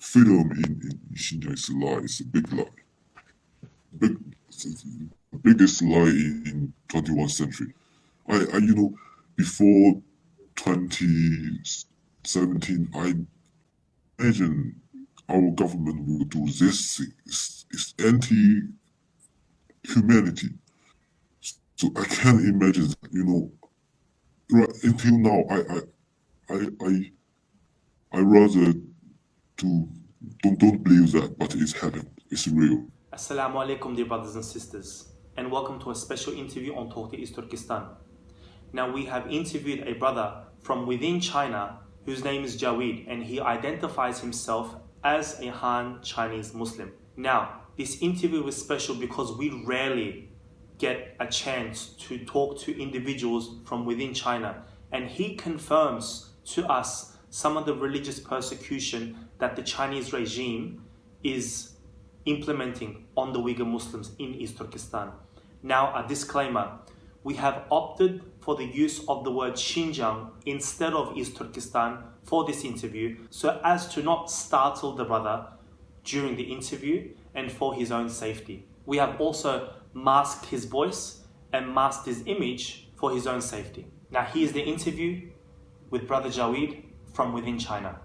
freedom in Xinjiang is a lie. It's a big lie. It's the biggest lie in 21st century. Before 2017, I imagine our government will do this thing. It's anti-humanity. So I can't imagine that, right until now, I rather don't believe that, but it's happened. It's real. Assalamu alaikum, dear brothers and sisters, and welcome to a special interview on Talk to East Turkestan. Now, we have interviewed a brother from within China whose name is Jawid, and he identifies himself as a Han Chinese Muslim. Now, this interview is special because we rarely get a chance to talk to individuals from within China, and he confirms to us some of the religious persecution that the Chinese regime is implementing on the Uyghur Muslims in East Turkestan. Now, a disclaimer, we have opted for the use of the word Xinjiang instead of East Turkestan for this interview, so as to not startle the brother during the interview and for his own safety. We have also masked his voice and masked his image for his own safety. Now, here's the interview with Brother Jawid from within China.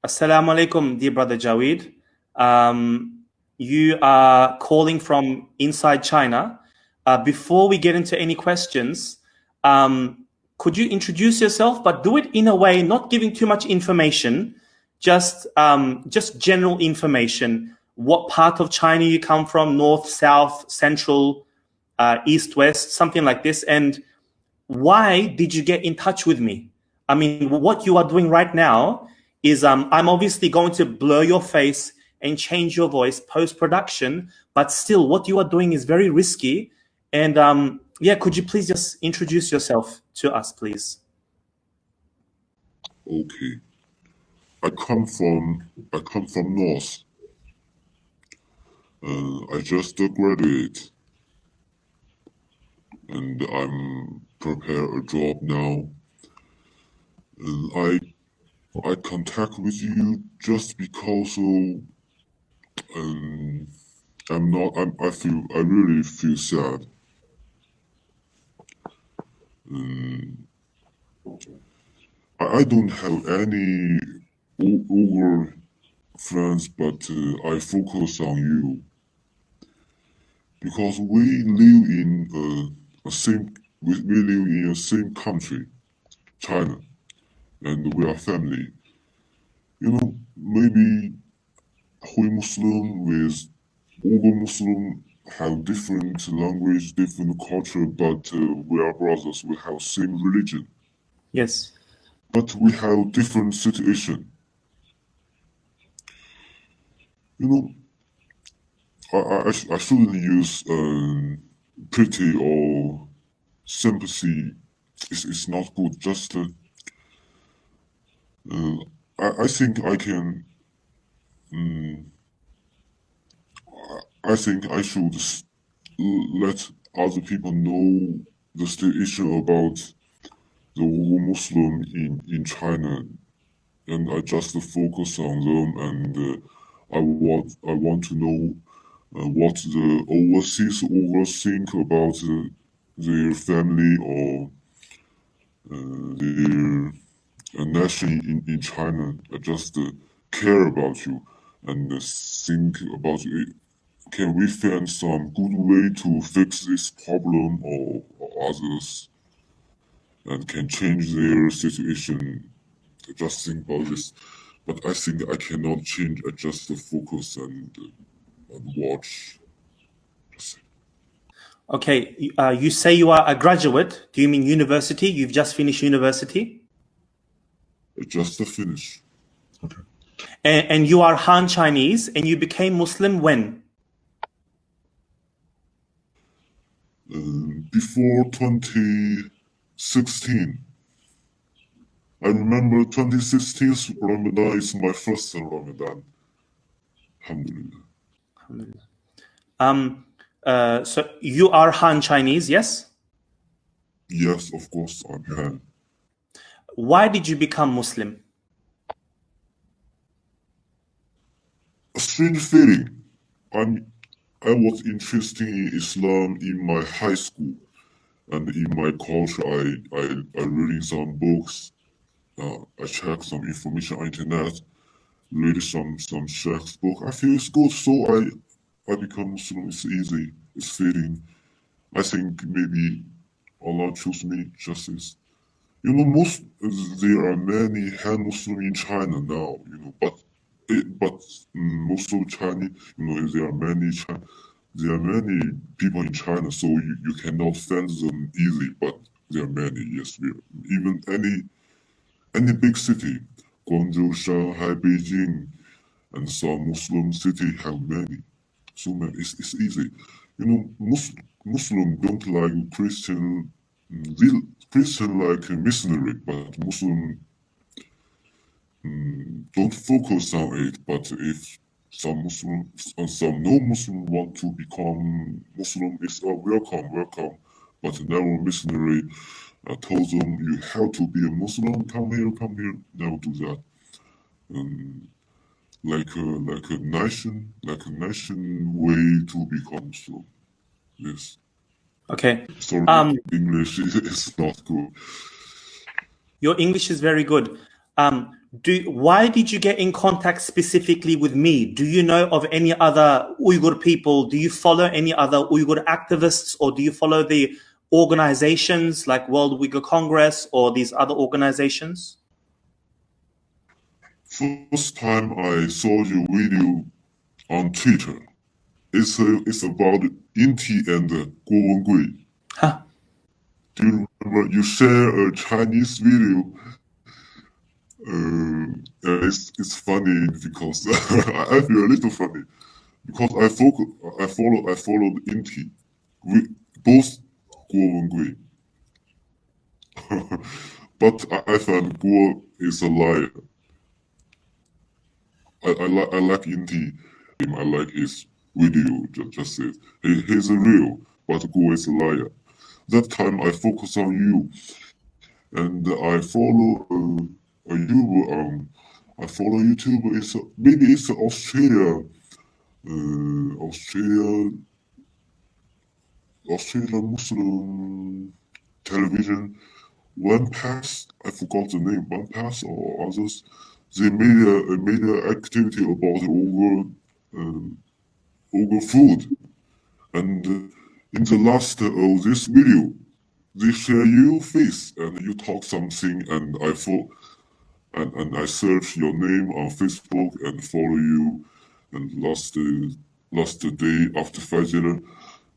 Assalamu alaikum, dear Brother Jawid. You are calling from inside China. Before we get into any questions, could you introduce yourself, but do it in a way not giving too much information, just general information. What part of China you come from, north, south, central, east, west, something like this. And why did you get in touch with me? I mean, what you are doing right now is I'm obviously going to blur your face and change your voice post-production, but still what you are doing is very risky. And yeah, could you please just introduce yourself to us, please? Okay. I come from north. I just graduated, and I'm prepare a job now. And I contact with you just because I really feel sad. I don't have any Uyghur friends, but I focus on you because we live in we live in the same country, China, and we are family. Maybe Uyghur Muslim with Uyghur Muslim have different language, different culture, but we are brothers. We have same religion. Yes. But we have different situation. I shouldn't use pity or sympathy. It's not good. Just I think I can. I think I should let other people know the situation about the Uyghur Muslim in China, and I just focus on them, and I want to know what the overseas Uyghurs think about their family or their nation in China. I just care about you and think about it. Can we find some good way to fix this problem or others and can change their situation? Just think about this. But I think I cannot change. I just focus and watch. Okay, you say you are a graduate. Do you mean university? You've just finished university? Just to finish. Okay. And you are Han Chinese, and you became Muslim when? Before 2016. I remember 2016 Ramadan is my first Ramadan. Alhamdulillah. So you are Han Chinese, yes? Yes, of course I can. Why did you become Muslim? A strange feeling. I'm, I was interested in Islam in my high school, and in my culture, I reading some books. I checked some information on internet, read some sheikh's book. I feel it's good, so I become Muslim. It's easy. It's fitting. I think maybe Allah chose me justice. You know, there are many Han Muslim in China now. You know, but most of Chinese, you know, there are many people in China, so you cannot find them easy. But there are many. Yes, even any big city, Guangzhou, Shanghai, Beijing, and some Muslim city have many. So many. It's easy. You know, Muslim don't like Christian. They, Christian like a missionary, but Muslim don't focus on it. But if some non-Muslim want to become Muslim, it's welcome, welcome. But never missionary told them you have to be a Muslim. Come here, come here. Never do that. Um, like a nation way to become Muslim. Yes. Okay. Sorry, Um, English is not good. your English is very good. Why did you get in contact specifically with me? Do you know of any other Uyghur people? Do you follow any other Uyghur activists, or do you follow the organizations like World Uyghur Congress or these other organizations? First time I saw your video on Twitter. It's about Inti and Guo Wengui. Huh. Do you remember you share a Chinese video? It's funny because I feel a little funny because I followed Inti. We both Guo Wengui. But I found Guo is a liar. I like Inti. I like his video. Just said he's a real, but Guo is a liar. That time I focus on you, and I follow a YouTube. I follow YouTube. Maybe it's Australia, Australia, Australian Muslim television. One Pass, I forgot the name. One Pass or others. They made a activity about Uyghur food, and in the last of this video, they share your face and you talk something, and and I search your name on Facebook and follow you. And last day after Fajr,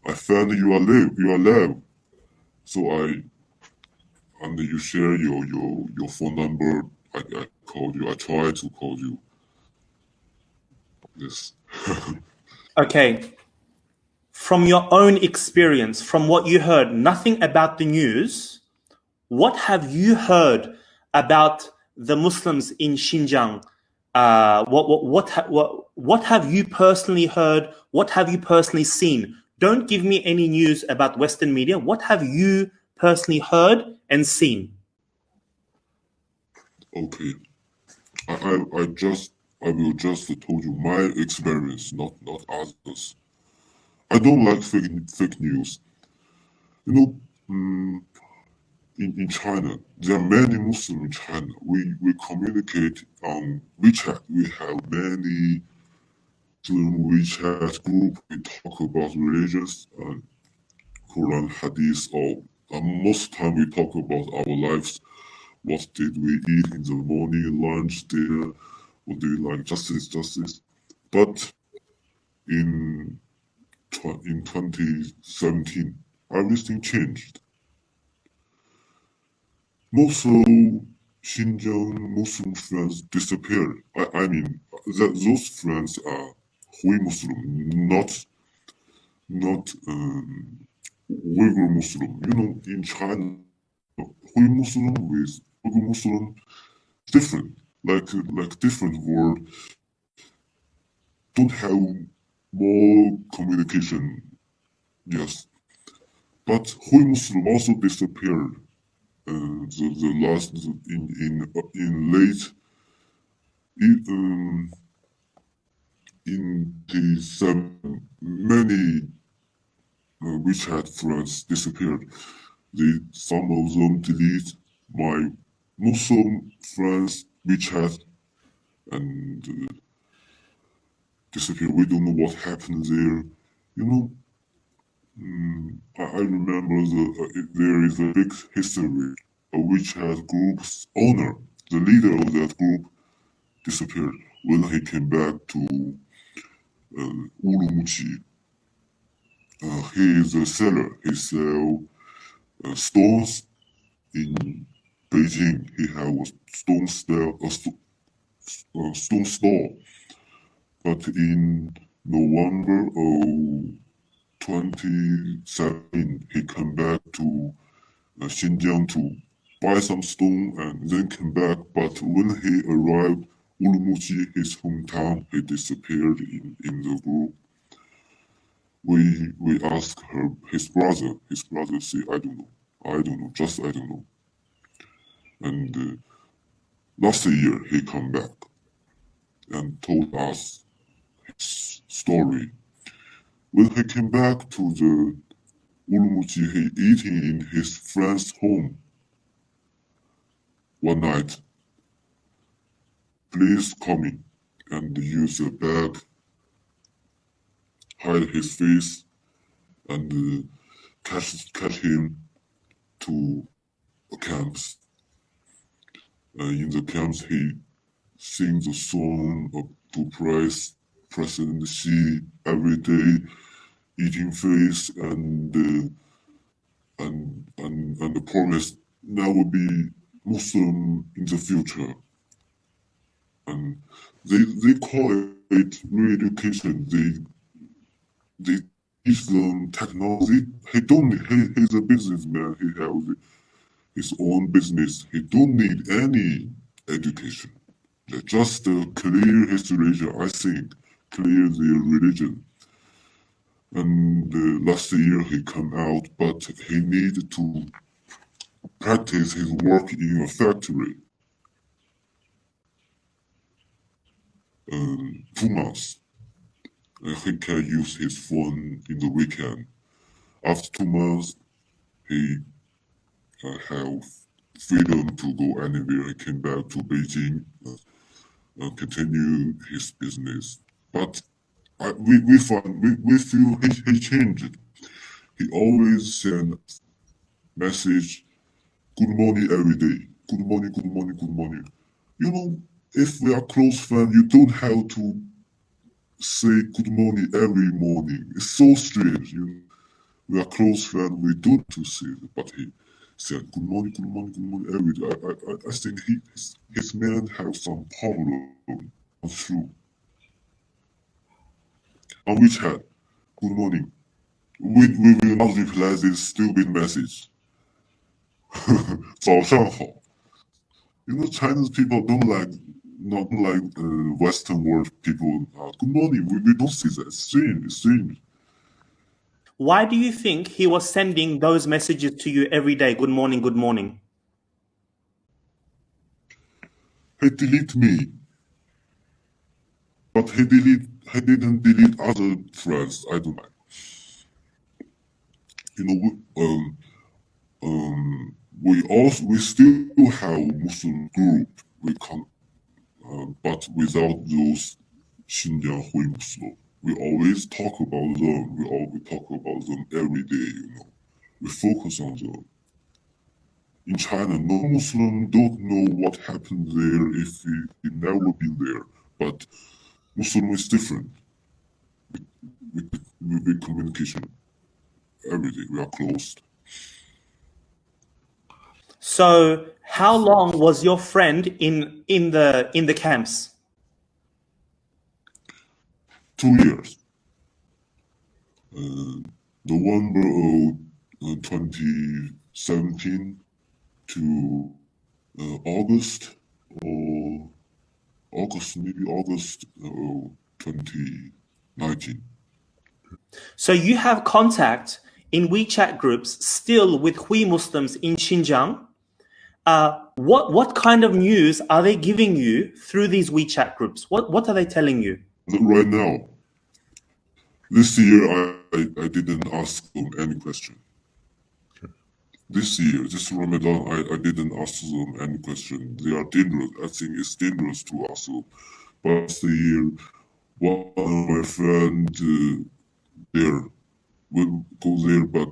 I found you are live. You are live. So and you share your phone number. I called you. I tried to call you. Yes. Okay. From your own experience, from what you heard, nothing about the news, what have you heard about the Muslims in Xinjiang? What have you personally heard? What have you personally seen? Don't give me any news about Western media. What have you personally heard and seen? Okay. I will just told you my experience, not others. I don't like fake news. You know, in China, there are many Muslims in China. We communicate on WeChat. We have many WeChat group. We talk about religions, Quran, Hadith, or most time we talk about our lives. What did we eat in the morning, lunch, dinner? What do we like? Justice. But in in 2017, everything changed. Most of Xinjiang Muslim friends disappeared. I mean, those friends are Hui Muslim, not Uyghur Muslim. You know, in China, Hui Muslim with Uyghur Muslim different, like different word, don't have more communication. Yes, But Uyghur Muslim also disappeared. The last in late in, in the seven many WeChat friends disappeared. Some of them delete my Muslim friends WeChat and disappear. We don't know what happened there. You know, I remember there is a big history of WeChat group's owner. The leader of that group disappeared when he came back to Urumqi. He is a seller. He sells stones in Beijing. He has a stone store. But in November of 2017, he came back to Xinjiang to buy some stone and then came back. But when he arrived Urumqi, his hometown, he disappeared in the group. We asked her, his brother. His brother said, I don't know. I don't know. Just I don't know. And last year he come back and told us his story. When he came back to the Urumqi, he eating in his friend's home. One night, police coming and use a bag, hide his face, and catch him to camps. In the camps, he sings the song to praise President Xi every day, eating fish and the promise never be Muslim in the future. And they call it re-education. They teach them technology. He's a businessman. He has his own business. He don't need any education. Just a clear history, I think, clear their religion. And last year he come out, but he needed to practice his work in a factory. 2 months. He can use his phone in the weekend. After 2 months, he have freedom to go anywhere. He came back to Beijing and continue his business. But we feel he changed. He always send message, good morning every day. Good morning, good morning, good morning. You know, if we are close friends, you don't have to say good morning every morning. It's so strange. You know, we are close friends, we don't have to say it, but he said good morning, good morning, good morning every day. I think his man has some problem. That's true. On which hand, good morning. We will not reply this stupid message. 早上好. You know, Chinese people not like Western world people. Good morning. We don't see that. It's strange. It's strange. Why do you think he was sending those messages to you every day? Good morning, good morning. He delete me, but he didn't delete other friends. I don't know. You know, we still have Muslim group. We can, but without those Xinjiang Hui Muslim. We always talk about them. We always talk about them every day. You know, we focus on them. In China, no Muslim don't know what happened there if he never been there. But Muslim is different. We communication every day. We are close. So how long was your friend in the camps? 2 years. November of 2017 to August or maybe August 2019. So you have contact in WeChat groups still with Uyghur Muslims in Xinjiang. What kind of news are they giving you through these WeChat groups? What are they telling you? Right now, this year, I didn't ask them any question. This year, this Ramadan, I didn't ask them any question. They are dangerous. I think it's dangerous to ask them. But last year, one of my friend there will go there, but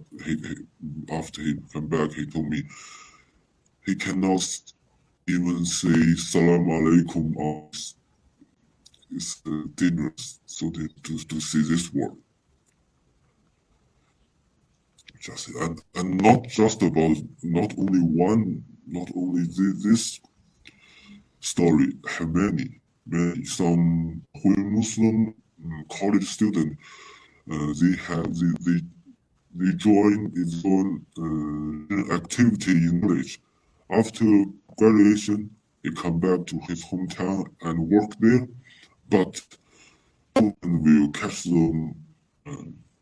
after he come back, he told me he cannot even say salam alaikum. It's dangerous. So to say this word. And not just about not only this story, many some Uyghur Muslim college student they join its own activity in college. After graduation, he come back to his hometown and work there, but will catch them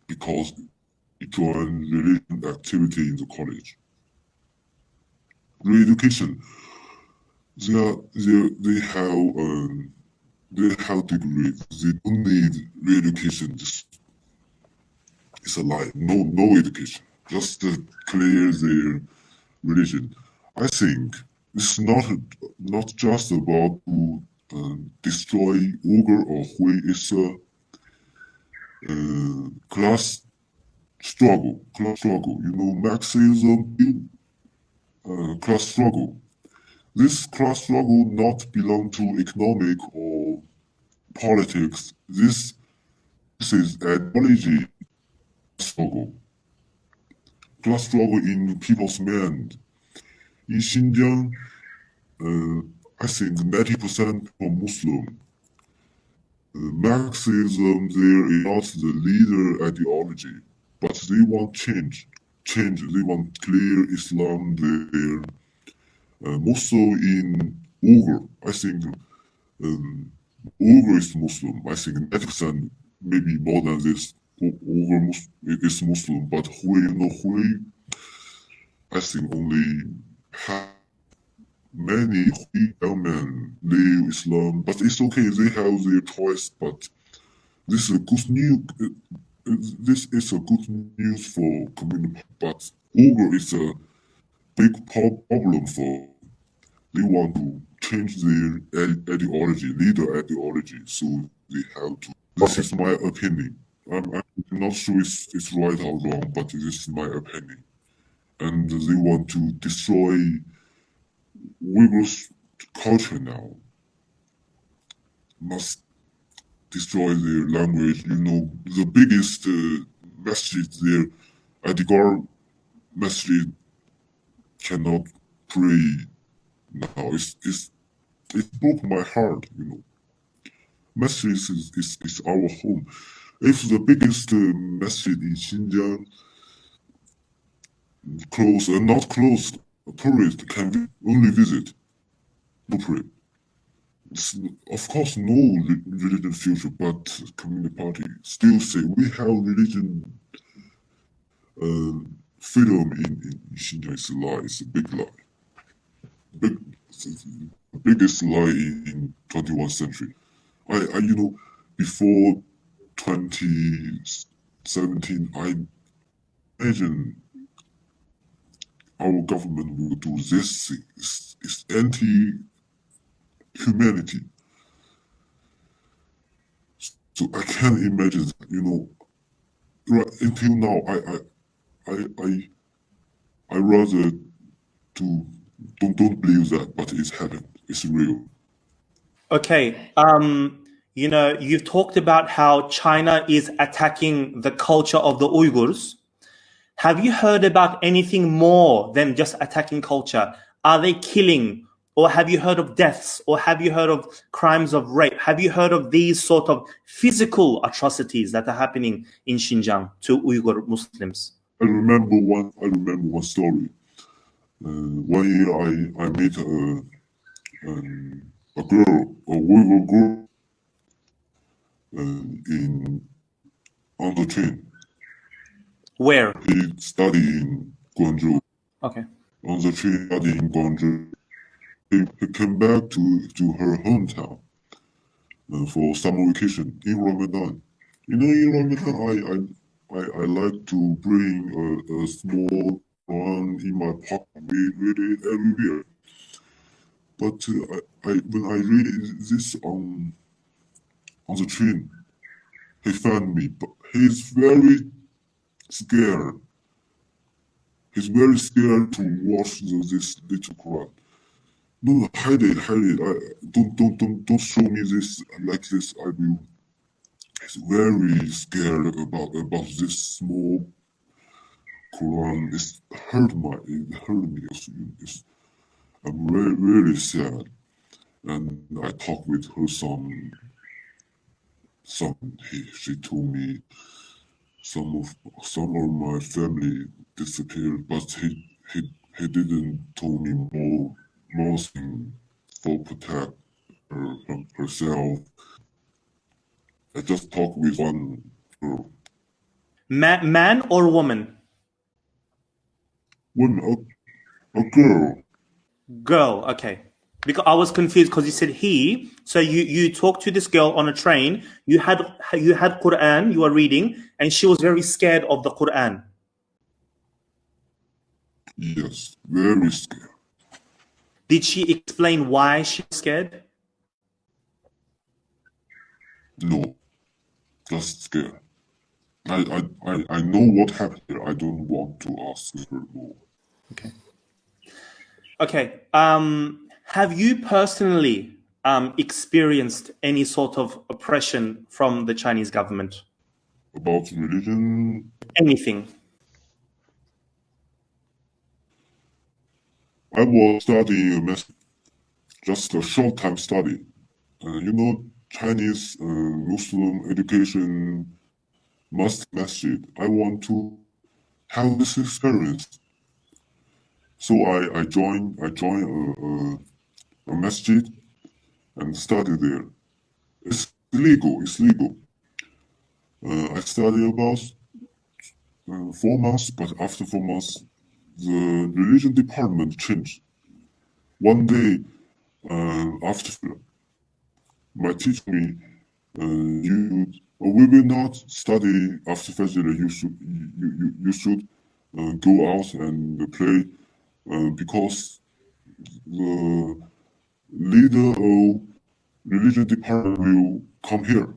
because he joined religion activity in the college. Re-education, they have degrees. They don't need re-education. It's a lie. No education. Just to clear their religion. I think it's not just about to destroy Uyghur or Hui. It's a class struggle. You know, Marxism, class struggle. This class struggle not belong to economic or politics. This is ideology struggle. Class struggle in people's mind. In Xinjiang, I think 90% are Muslim. Marxism there is not the leader ideology, but they want change. They want clear Islam there. Also in Uyghur, I think Uyghur is Muslim. I think 90%, maybe more than this, Uyghur is Muslim. But Hui, I think only half. Many young men leave Islam, but it's okay. They have their choice. But this is a good news. This is a good news for community. But Uyghur is a big problem for. They want to change their ideology, leader ideology. So they have to. This is my opinion. I'm not sure it's right or wrong, but this is my opinion. And they want to destroy Uyghurs culture now, must destroy their language. You know, the biggest masjid there, Adigar masjid, cannot pray now. It broke my heart, you know. Masjid is our home. If the biggest masjid in Xinjiang closed and not closed, tourists can only visit, no pray. Of course, no religion future, but Communist Party still say we have religion freedom in Xinjiang. It's a lie. It's a big lie. It's the biggest lie in 21st century. You know, before 2017, I imagine our government will do this thing. It's anti-humanity. So I can't imagine, you know, right until now, I rather to don't believe that, but it's happened. It's real. Okay. You know, you've talked about how China is attacking the culture of the Uyghurs. Have you heard about anything more than just attacking culture? Are they killing? Or have you heard of deaths? Or have you heard of crimes of rape? Have you heard of these sort of physical atrocities that are happening in Xinjiang to Uyghur Muslims? I remember one story. One year I met a girl, a Uyghur girl, in on the train. Where? He studied in Guangzhou. Okay. On the train studying in Guangzhou, he came back to her hometown for summer vacation in Ramadan. In Ramadan, I like to bring a small Quran in my pocket, read it everywhere. But when I read this on the train, he found me. But he's very scared. He's very scared to watch this little Quran. No, hide it, hide it. Don't show me this like this. I will. He's very scared about this small Quran. It hurt me. I'm really sad. And I talked with her some. She told me some of my family disappeared, but he didn't tell me more thing for protect herself. I just talked with one girl. Man or woman? A girl. Girl. Okay. Because I was confused because you said he. So you talked to this girl on a train. You had Quran. You were reading, and she was very scared of the Quran. Yes, very scared. Did she explain why she was scared? No, just scared. I know what happened here. I don't want to ask her more. Okay. Okay. Have you personally experienced any sort of oppression from the Chinese government? About religion, Anything? I was studying just a short time study. Chinese Muslim education masjid. I want to have this experience. So I joined a masjid and studied there. It's legal. It's legal. I studied about 4 months, but after 4 months, the religion department changed. One day, after my teacher me, we will not study after Fajr. You should go out and play because the leader of religion department will come here.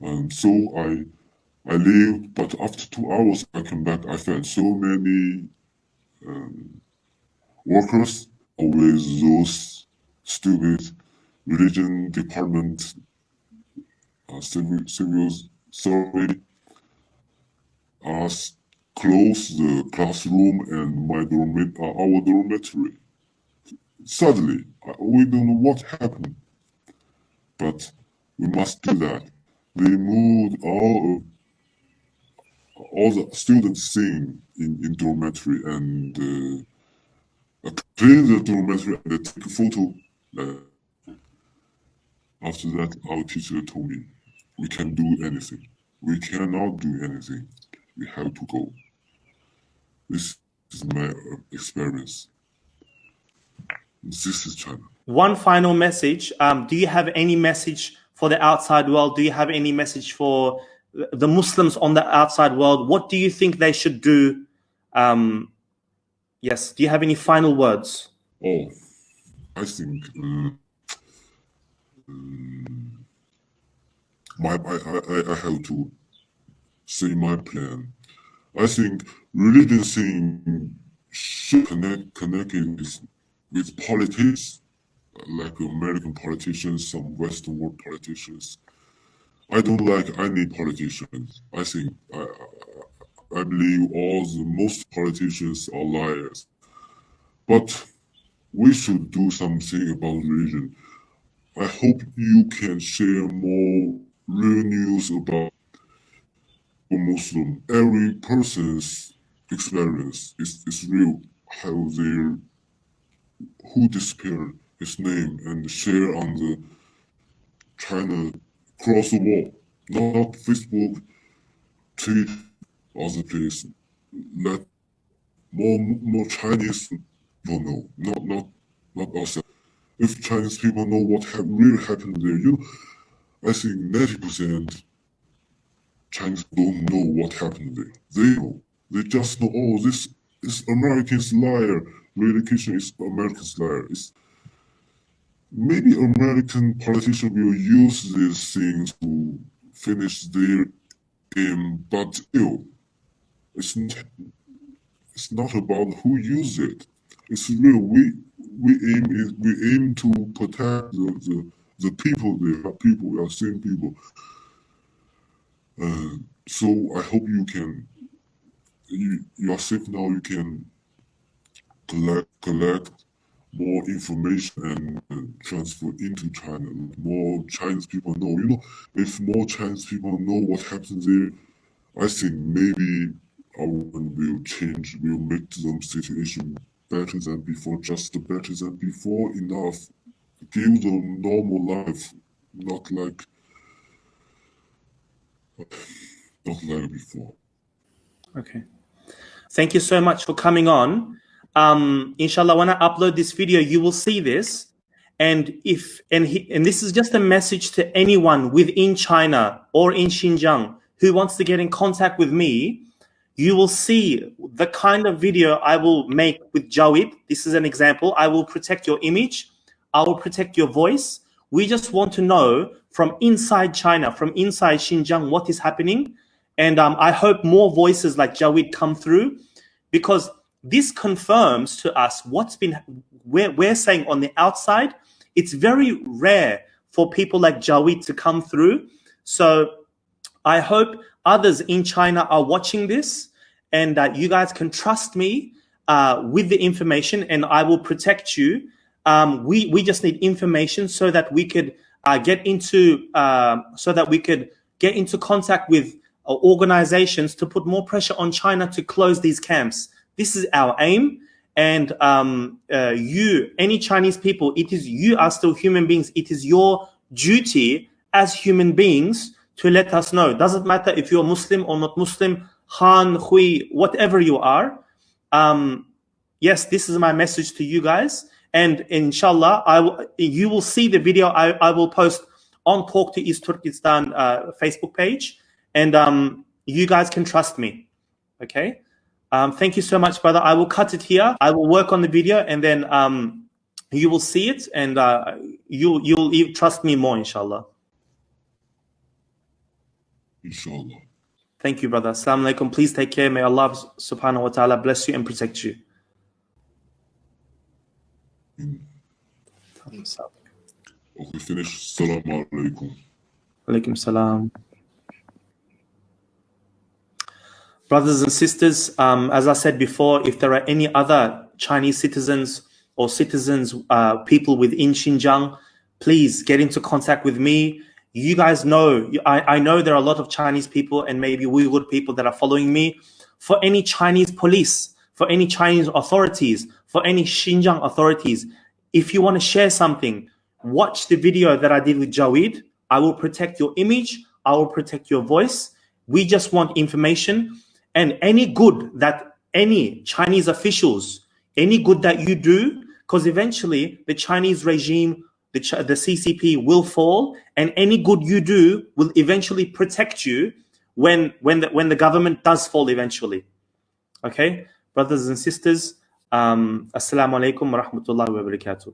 And so I leave, but after 2 hours I come back. I found so many workers, always those stupid religion department civil survey us close the classroom and our dormitory. Suddenly, we don't know what happened, but we must do that. They moved all the students in dormitory and clean the dormitory and take a photo. After that, our teacher told me, we can't do anything. We cannot do anything. We have to go. This is my experience. This is China. One final message. Do you have any message for the outside world? Do you have any message for the Muslims on the outside world? What do you think they should do? Yes. Do you have any final words? Oh, I think I have to say my plan. I think religion thing should connect it with politics, like American politicians, some Western world politicians. I don't like any politicians. I believe most politicians are liars. But we should do something about religion. I hope you can share more real news about a Muslim. Every person's experience is real. How who disappeared, his name, and share on the China cross the wall. Not Facebook, Twitter, other place. Let more Chinese people know, not us. If Chinese people know what really happened there, I think 90% Chinese don't know what happened there. They know. They just know, oh, this is American's liar. Relocation is American's liar. Maybe American politicians will use these things to finish their aim, but it's not about who uses it. It's real. We aim to protect the people there. People, we are same people. So I hope you are safe now. You can collect more information and transfer into China. More Chinese people know. If more Chinese people know what happens there, I think maybe our government will change. Will make the situation better than before, just better than before enough. Give them normal life, not like before. Okay. Thank you so much for coming on. Inshallah, when I upload this video, you will see this. And this is just a message to anyone within China or in Xinjiang who wants to get in contact with me. You will see the kind of video I will make with Jawid. This is an example. I will protect your image. I will protect your voice. We just want to know from inside China, from inside Xinjiang, what is happening. And I hope more voices like Jawid come through, because this confirms to us we're saying on the outside. It's very rare for people like Jawid to come through. So I hope others in China are watching this, and that you guys can trust me with the information, and I will protect you. We just need information so that we could get into contact with organizations to put more pressure on China to close these camps. This is our aim. And any Chinese people, you are still human beings. It is your duty as human beings to let us know. It doesn't matter if you're Muslim or not Muslim, Han, Hui, whatever you are. Yes, this is my message to you guys. And inshallah, you will see the video I will post on Talk to East Turkestan Facebook page. And you guys can trust me. Okay? Thank you so much, brother. I will cut it here. I will work on the video, and then you will see it, and you'll trust me more, inshallah. Inshallah. Thank you, brother. Assalamu alaikum. Please take care. May Allah subhanahu wa ta'ala bless you and protect you. Okay, finish. Assalamu alaikum. Alaikum salam. Brothers and sisters, as I said before, if there are any other Chinese citizens or people within Xinjiang, please get into contact with me. You guys know, I know there are a lot of Chinese people and maybe Uyghur people that are following me. For any Chinese police, for any Chinese authorities, for any Xinjiang authorities, if you want to share something, watch the video that I did with Jawid. I will protect your image. I will protect your voice. We just want information. And any good that any Chinese officials, any good that you do, because eventually the Chinese regime, the CCP will fall, and any good you do will eventually protect you when the government does fall eventually. Okay, brothers and sisters, assalamu alaikum wa rahmatullahi wa barakatuh.